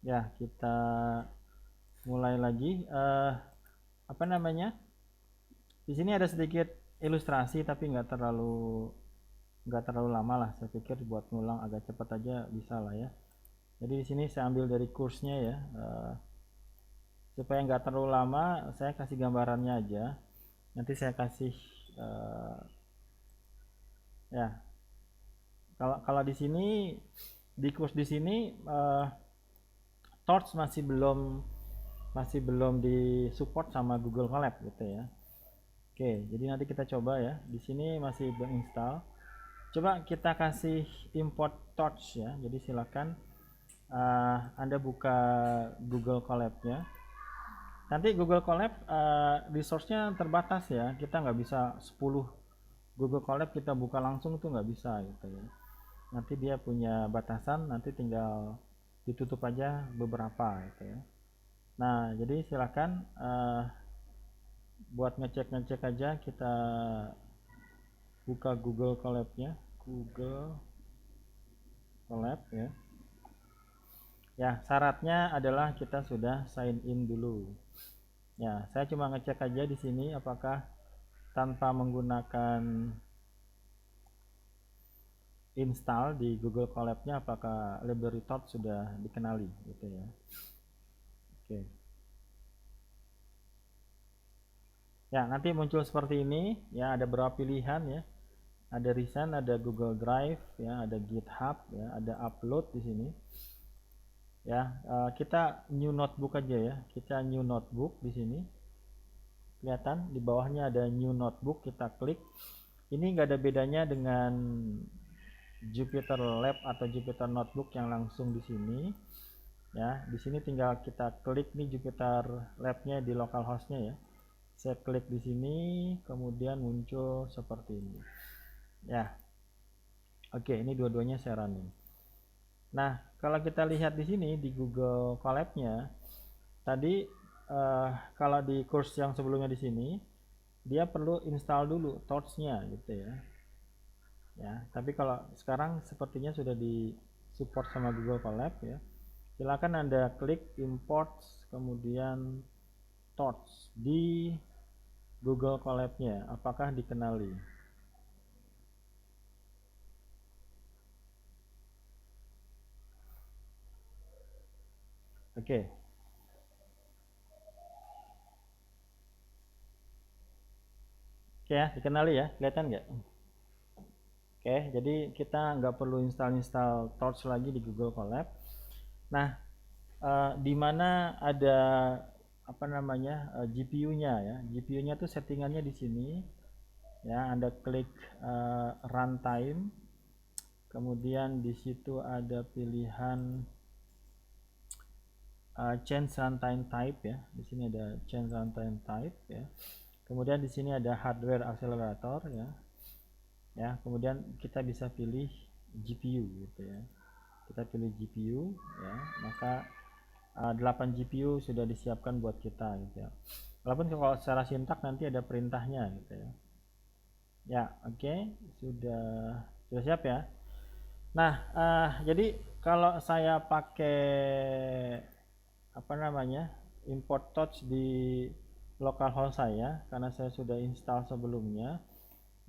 Ya, kita mulai lagi. Apa namanya? Di sini ada sedikit ilustrasi, tapi nggak terlalu lama lah. Saya pikir buat ngulang agak cepat aja bisa lah ya. Jadi di sini saya ambil dari kursnya ya. Supaya nggak terlalu lama, saya kasih gambarannya aja. Nanti saya kasih eh, ya. Kalau kalau di sini di kurs di sini Torch masih belum disupport sama Google Colab gitu ya. Oke, jadi nanti kita coba ya. Di sini masih belum install. Coba kita kasih import Torch ya. Jadi silakan Anda buka Google Colab-nya. Nanti Google Colab resource-nya terbatas ya. Kita nggak bisa 10 Google Colab kita buka langsung tuh nggak bisa gitu ya. Nanti dia punya batasan, nanti tinggal ditutup aja beberapa gitu ya. Nah, jadi silakan buat ngecek-ngecek aja kita buka Google Colab-nya, Google Colab ya. Ya, syaratnya adalah kita sudah sign in dulu. Ya, saya cuma ngecek aja di sini apakah tanpa menggunakan install di Google Colab-nya apakah Library Torch sudah dikenali gitu ya. Oke. Ya, nanti muncul seperti ini ya, ada beberapa pilihan ya. Ada Recent, ada Google Drive ya, ada GitHub ya, ada upload di sini. Ya, kita new notebook aja ya. Kita new notebook di sini. Kelihatan di bawahnya ada new notebook, kita klik. Ini nggak ada bedanya dengan Jupyter Lab atau Jupyter Notebook yang langsung di sini. Ya, di sini tinggal kita klik nih Jupyter Lab-nya di localhost-nya ya. Saya klik di sini, kemudian muncul seperti ini. Ya, oke, ini dua-duanya saya running. Nah, kalau kita lihat di sini di Google Colab-nya, tadi kalau di course yang sebelumnya di sini, dia perlu install dulu Torch-nya gitu ya. Ya, tapi kalau sekarang sepertinya sudah di support sama Google Colab ya. Silakan Anda klik import kemudian Torch di Google Colab-nya, apakah dikenali? Oke, oke ya, dikenali ya, kelihatan nggak? Oke, jadi kita nggak perlu install Torch lagi di Google Colab. Nah, di mana ada apa namanya GPU-nya ya, GPU-nya tuh settingannya di sini ya. Anda klik runtime, kemudian di situ ada pilihan change runtime type ya. Di sini ada change runtime type ya. Kemudian di sini ada hardware accelerator ya. Ya, kemudian kita bisa pilih GPU gitu ya. Kita pilih GPU ya, maka 8 GPU sudah disiapkan buat kita gitu ya. Walaupun kalau secara sintak nanti ada perintahnya gitu ya. Ya, oke, sudah siap ya. Nah, jadi kalau saya pakai apa namanya import touch di localhost saya karena saya sudah install sebelumnya,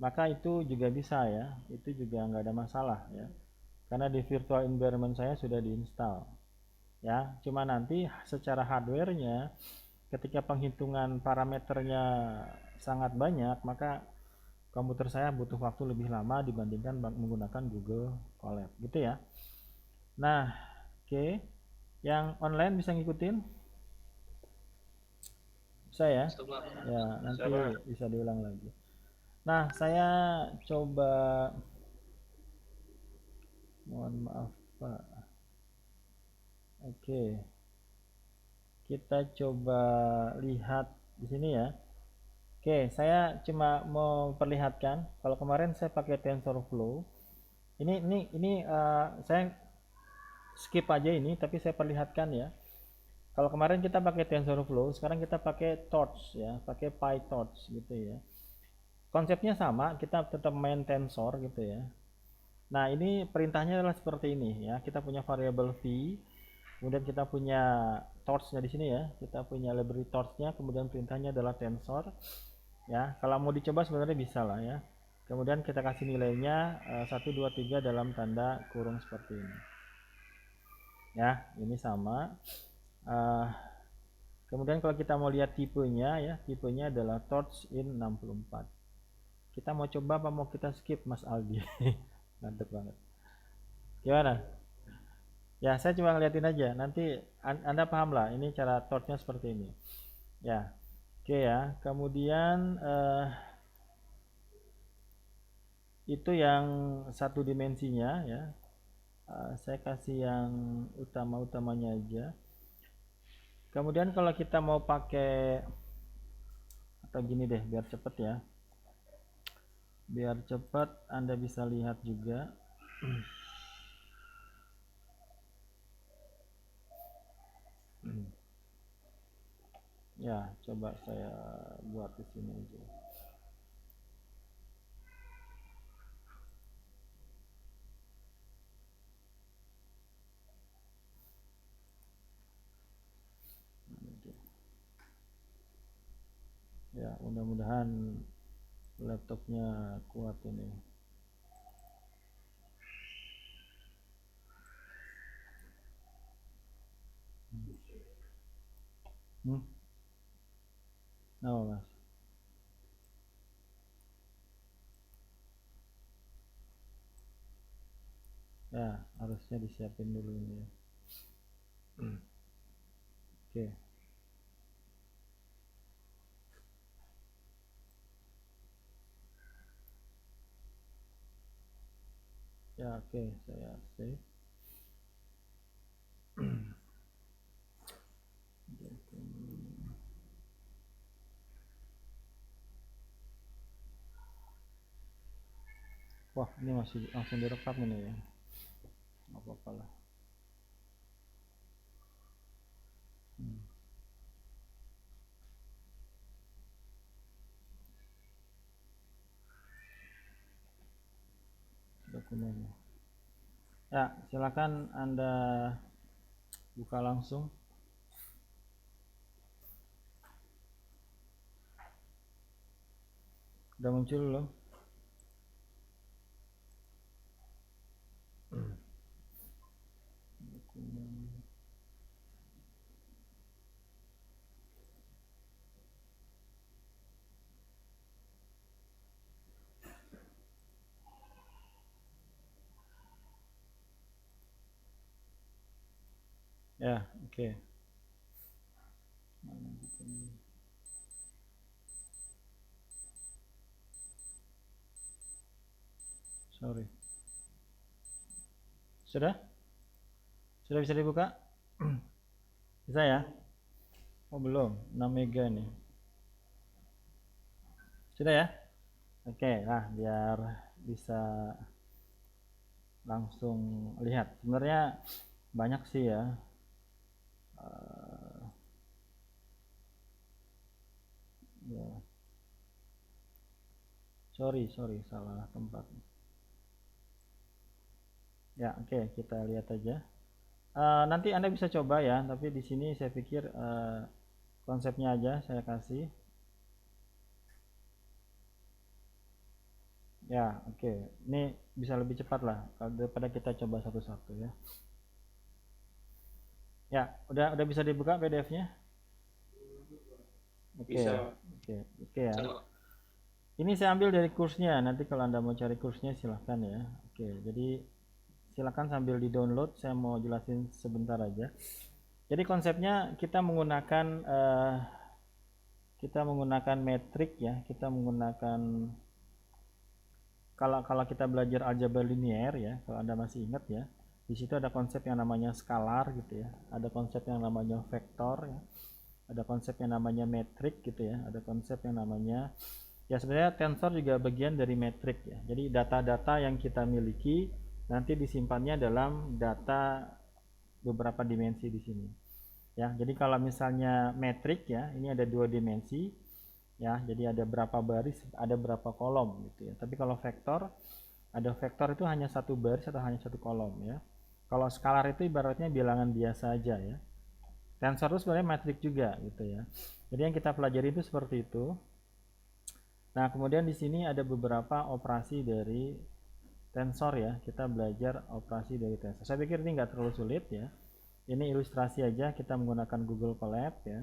maka itu juga bisa ya, itu juga nggak ada masalah ya, karena di virtual environment saya sudah diinstal ya. Cuma nanti secara hardwarenya ketika penghitungan parameternya sangat banyak, maka komputer saya butuh waktu lebih lama dibandingkan menggunakan Google Colab gitu ya. Nah, oke, yang online bisa ngikutin bisa ya. Ya, nanti bisa diulang lagi. Nah, saya coba, mohon maaf Pak. Oke, kita coba lihat di sini ya. Oke, saya cuma mau perlihatkan. Kalau kemarin saya pakai TensorFlow. Ini saya skip aja ini, tapi saya perlihatkan ya. Kalau kemarin kita pakai TensorFlow, sekarang kita pakai Torch ya, pakai PyTorch gitu ya. Konsepnya sama, kita tetap main tensor gitu ya. Nah, ini perintahnya adalah seperti ini ya. Kita punya variabel v. Kemudian kita punya torch-nya di sini ya. Kita punya library torch-nya, kemudian perintahnya adalah tensor. Ya, kalau mau dicoba sebenarnya bisa lah ya. Kemudian kita kasih nilainya 1 2 3 dalam tanda kurung seperti ini. Ya, ini sama. Uh, kemudian kalau kita mau lihat tipenya ya, tipenya adalah torch in 64. Kita mau coba apa mau kita skip Mas Aldi? Mantep banget. Gimana? Ya, saya cuma ngeliatin aja. Nanti Anda paham lah, ini cara torchnya seperti ini. Ya, oke ya. Kemudian itu yang satu dimensinya ya. Saya kasih yang utama-utamanya aja. Kemudian kalau kita mau pakai atau gini deh, biar cepet ya. Biar cepat Anda bisa lihat juga. Ya, coba saya buat di sini aja. Ya, mudah-mudahan laptopnya kuat ini. Oh, Mas. Ya, harusnya disiapin dulu ini ya. Oke. Ya, oke, saya save. Wah, ini masih langsung direkam ini ya. Nggak apa-apa lah. Dokumennya. Ya, silakan Anda buka langsung. Udah muncul belum? Ya, oke. Sorry. Sudah? Sudah bisa dibuka? Bisa ya? Oh, belum. 6 mega nih. Sudah ya? Oke, nah biar bisa langsung lihat. Sebenarnya banyak sih ya. Ya. Sorry, salah tempat. Ya, oke, kita lihat aja. Nanti Anda bisa coba ya, tapi di sini saya pikir konsepnya aja saya kasih. Ya, oke. Ini bisa lebih cepat lah daripada kita coba satu-satu ya. Ya, udah bisa dibuka PDF-nya? Oke. Bisa. Oke ya. Ini saya ambil dari kursnya. Nanti kalau Anda mau cari kursnya silahkan ya. Oke, jadi silahkan sambil di-download. Saya mau jelasin sebentar aja. Jadi konsepnya kita menggunakan metrik ya. Kita menggunakan kalau kita belajar aljabar linear ya, kalau Anda masih ingat ya, di situ ada konsep yang namanya skalar gitu ya, ada konsep yang namanya vektor ya, ada konsep yang namanya metrik gitu ya, ada konsep yang namanya ya sebenarnya tensor juga bagian dari metrik ya. Jadi data-data yang kita miliki nanti disimpannya dalam data beberapa dimensi di sini. Ya, jadi kalau misalnya metrik ya, ini ada 2 dimensi ya, jadi ada berapa baris, ada berapa kolom gitu ya. Tapi kalau vektor, ada vektor itu hanya satu baris atau hanya satu kolom ya. Kalau skalar itu ibaratnya bilangan biasa aja ya. Tensor itu sebenarnya metrik juga gitu ya. Jadi yang kita pelajari itu seperti itu. Nah, kemudian di sini ada beberapa operasi dari tensor ya. Kita belajar operasi dari tensor. Saya pikir ini nggak terlalu sulit ya. Ini ilustrasi aja, kita menggunakan Google Colab ya.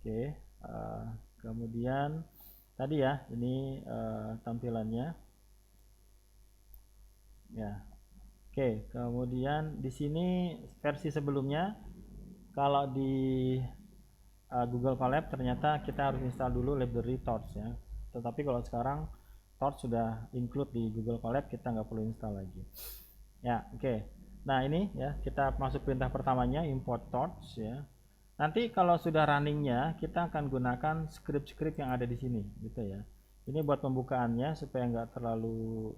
Oke, kemudian tadi ya, ini tampilannya ya. Oke, kemudian di sini versi sebelumnya, kalau di Google Colab ternyata kita harus install dulu library Torch ya. Tetapi kalau sekarang Torch sudah include di Google Colab, kita nggak perlu install lagi. Ya, oke. Nah ini ya, kita masuk perintah pertamanya import Torch ya. Nanti kalau sudah runningnya, kita akan gunakan script-script yang ada di sini gitu ya. Ini buat pembukaannya supaya nggak terlalu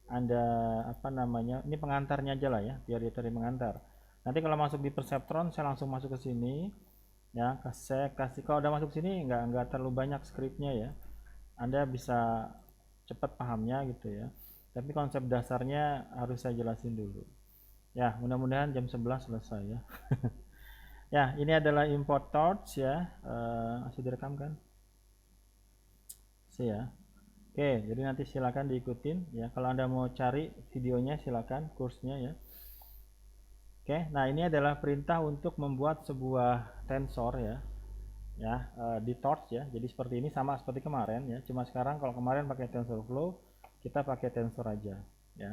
ada apa namanya, ini pengantarnya aja lah ya, biar dia tadi mengantar. Nanti kalau masuk di Perceptron, saya langsung masuk ke sini ya. Saya kasih, kalau udah masuk sini nggak terlalu banyak scriptnya ya, Anda bisa cepat pahamnya gitu ya. Tapi konsep dasarnya harus saya jelasin dulu ya. Mudah-mudahan jam 11 selesai ya. Ya, ini adalah import torch ya. Masih direkam kan? Sih ya. Oke, jadi nanti silakan diikutin ya. Kalau Anda mau cari videonya silakan, kursnya ya. Oke, nah ini adalah perintah untuk membuat sebuah tensor ya. Ya, di torch ya. Jadi seperti ini, sama seperti kemarin ya. Cuma sekarang kalau kemarin pakai TensorFlow, kita pakai tensor aja ya.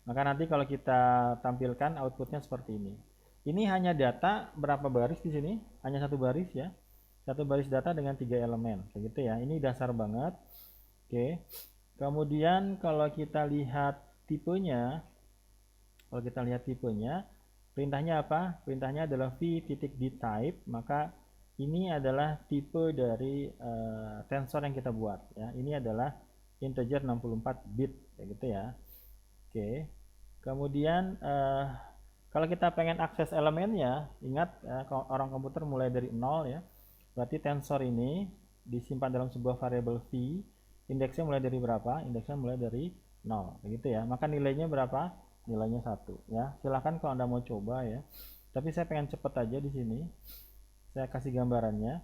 Maka nanti kalau kita tampilkan outputnya seperti ini. Ini hanya data berapa baris di sini? Hanya satu baris ya. Satu baris data dengan 3 elemen kayak gitu ya. Ini dasar banget. Oke. Kemudian kalau kita lihat tipenya, perintahnya apa? Perintahnya adalah v.dtype, maka ini adalah tipe dari tensor yang kita buat ya. Ini adalah integer 64 bit kayak gitu ya. Oke. Kemudian kalau kita pengen akses elemennya, ingat orang komputer mulai dari 0 ya. Berarti tensor ini disimpan dalam sebuah variabel v. Indeksnya mulai dari berapa? Indeksnya mulai dari 0 begitu ya. Maka nilainya berapa? Nilainya 1 ya. Silahkan kalau Anda mau coba ya. Tapi saya pengen cepet aja di sini. Saya kasih gambarannya.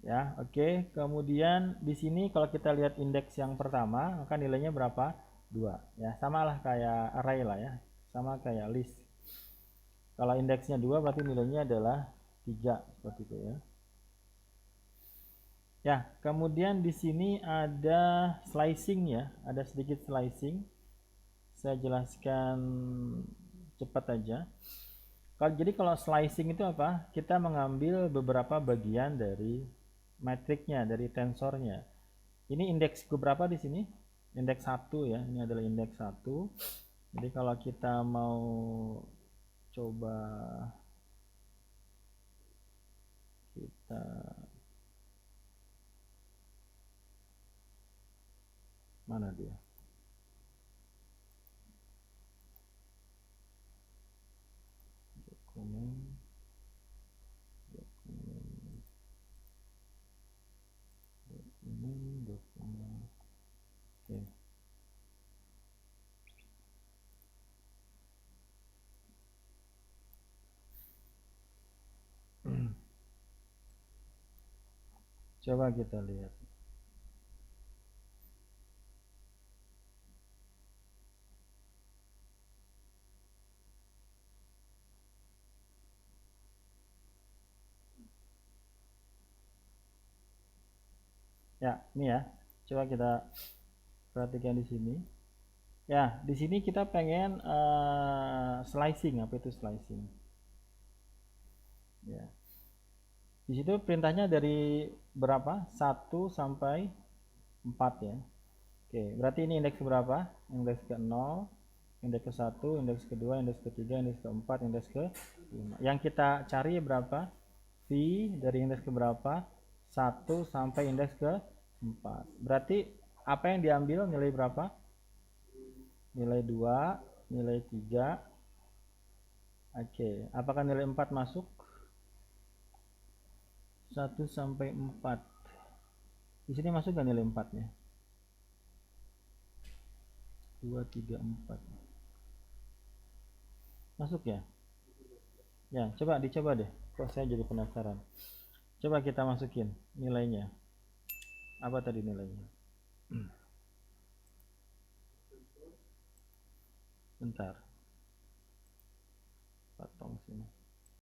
Ya, oke. Kemudian di sini kalau kita lihat indeks yang pertama, maka nilainya berapa? 2 ya. Samalah kayak array lah ya. Sama kayak list. Kalau indeksnya 2 berarti nilainya adalah 3 seperti itu ya. Ya, kemudian di sini ada slicing ya, ada sedikit slicing. Saya jelaskan cepat aja. Jadi kalau slicing itu apa? Kita mengambil beberapa bagian dari matriknya, dari tensornya. Ini indeks berapa di sini? Indeks 1 ya. Ini adalah indeks 1. Jadi kalau kita mau coba kita mana dia? Dokumen. Oke. Coba kita lihat. Ya, ini ya. Coba kita perhatikan di sini. Ya, di sini kita pengen slicing. Apa itu slicing? Ya. Di situ perintahnya dari berapa? 1 sampai 4 ya. Oke, berarti ini indeks berapa? Indeks ke 0, indeks ke 1, indeks kedua, indeks ketiga, indeks keempat, indeks ke 5. Yang kita cari berapa? V dari indeks ke berapa? 1 sampai indeks ke 4. Berarti apa yang diambil? Nilai berapa? Nilai 2, nilai 3. Oke, apakah nilai 4 masuk? 1 sampai 4. Di sini masuk nggak nilai 4-nya? 2, 3, 4. Masuk ya? Ya, coba dicoba deh. Kok saya jadi penasaran. Coba kita masukin nilainya. Apa tadi nilainya? Bentar. Potong sini.